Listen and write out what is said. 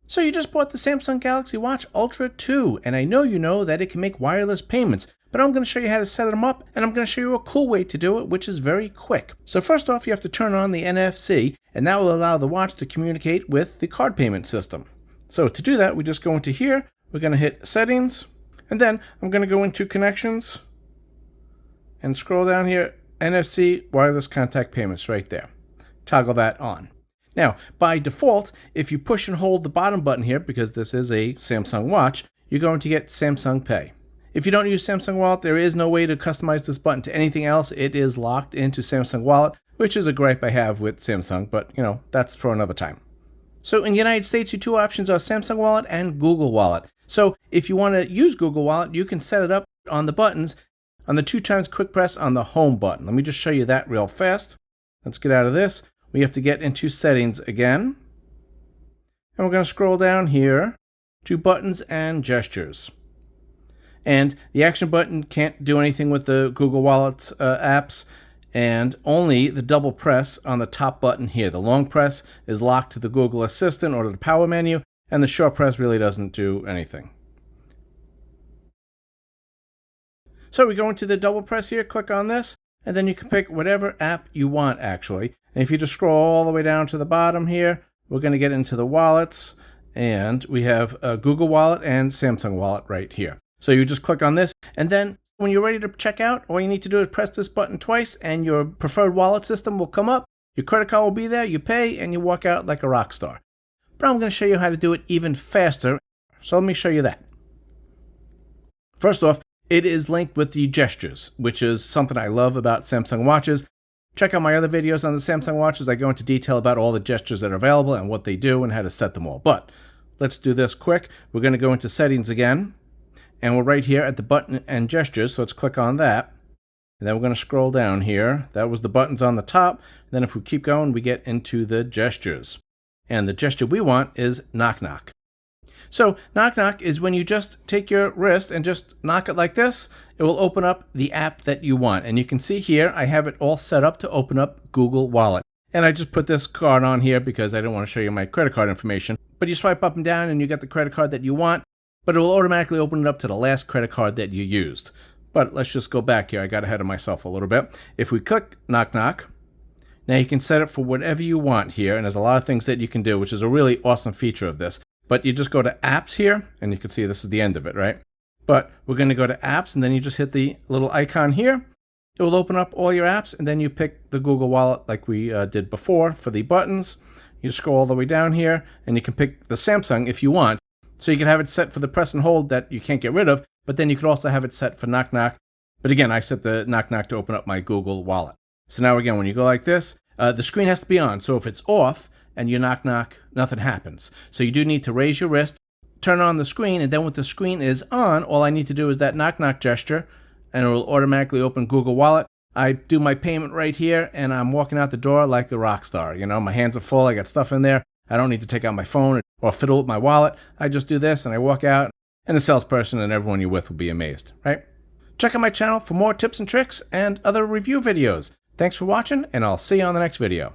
So you just bought the Samsung Galaxy Watch Ultra 2, and I know you know that it can make wireless payments, but I'm going to show you how to set them up, and I'm going to show you a cool way to do it, which is very quick. So first off, you have to turn on the NFC, and that will allow the watch to communicate with the card payment system. So to do that, we just go into here, we're going to hit Settings, and then I'm going to go into Connections, and scroll down here, NFC Wireless Contact Payments right there. Toggle that on. Now, by default, if you push and hold the bottom button here, because this is a Samsung watch, you're going to get Samsung Pay. If you don't use Samsung Wallet, there is no way to customize this button to anything else. It is locked into Samsung Wallet, which is a gripe I have with Samsung, but that's for another time. So in the United States, your two options are Samsung Wallet and Google Wallet. So if you want to use Google Wallet, you can set it up on the buttons on the 2x quick press on the home button. Let me just show you that real fast. Let's get out of this. We have to get into Settings again. And we're going to scroll down here to Buttons and Gestures. And the action button can't do anything with the Google Wallet's apps, and only the double press on the top button here. The long press is locked to the Google Assistant or the power menu, and the short press really doesn't do anything. So we go into the double press here, click on this, and then you can pick whatever app you want actually. And if you just scroll all the way down to the bottom here, we're going to get into the wallets, and we have a Google Wallet and Samsung Wallet right here. So you just click on this, and then when you're ready to check out, all you need to do is press this button twice, and your preferred wallet system will come up. Your credit card will be there, you pay, and you walk out like a rock star. But I'm going to show you how to do it even faster, so let me show you that. First off, it is linked with the gestures, which is something I love about Samsung watches. Check out my other videos on the Samsung watches. I go into detail about all the gestures that are available and what they do and how to set them all. But let's do this quick. We're going to go into Settings again, and we're right here at the button and gestures, so let's click on that. And then we're going to scroll down here. That was the buttons on the top. And then if we keep going, we get into the gestures. And the gesture we want is knock knock. So knock knock is when you just take your wrist and just knock it like this. It will open up the app that you want. And you can see here, I have it all set up to open up Google Wallet. And I just put this card on here because I don't want to show you my credit card information. But you swipe up and down and you get the credit card that you want. But it will automatically open it up to the last credit card that you used. But let's just go back here. I got ahead of myself a little bit. If we click knock knock, now you can set it for whatever you want here. And there's a lot of things that you can do, which is a really awesome feature of this. But you just go to apps here, and you can see this is the end of it, right? But we're going to go to apps, and then you just hit the little icon here. It will open up all your apps, and then you pick the Google Wallet like we did before for the buttons. You scroll all the way down here, and you can pick the Samsung if you want. So you can have it set for the press and hold that you can't get rid of, but then you could also have it set for knock knock. But again, I set the knock knock to open up my Google Wallet. So now again, when you go like this, the screen has to be on. So if it's off, and you knock knock, nothing happens. So you do need to raise your wrist, turn on the screen, and then when the screen is on, all I need to do is that knock knock gesture, and it will automatically open Google Wallet. I do my payment right here, and I'm walking out the door like a rock star. My hands are full, I got stuff in there. I don't need to take out my phone or fiddle with my wallet. I just do this, and I walk out, and the salesperson and everyone you're with will be amazed, right? Check out my channel for more tips and tricks and other review videos. Thanks for watching, and I'll see you on the next video.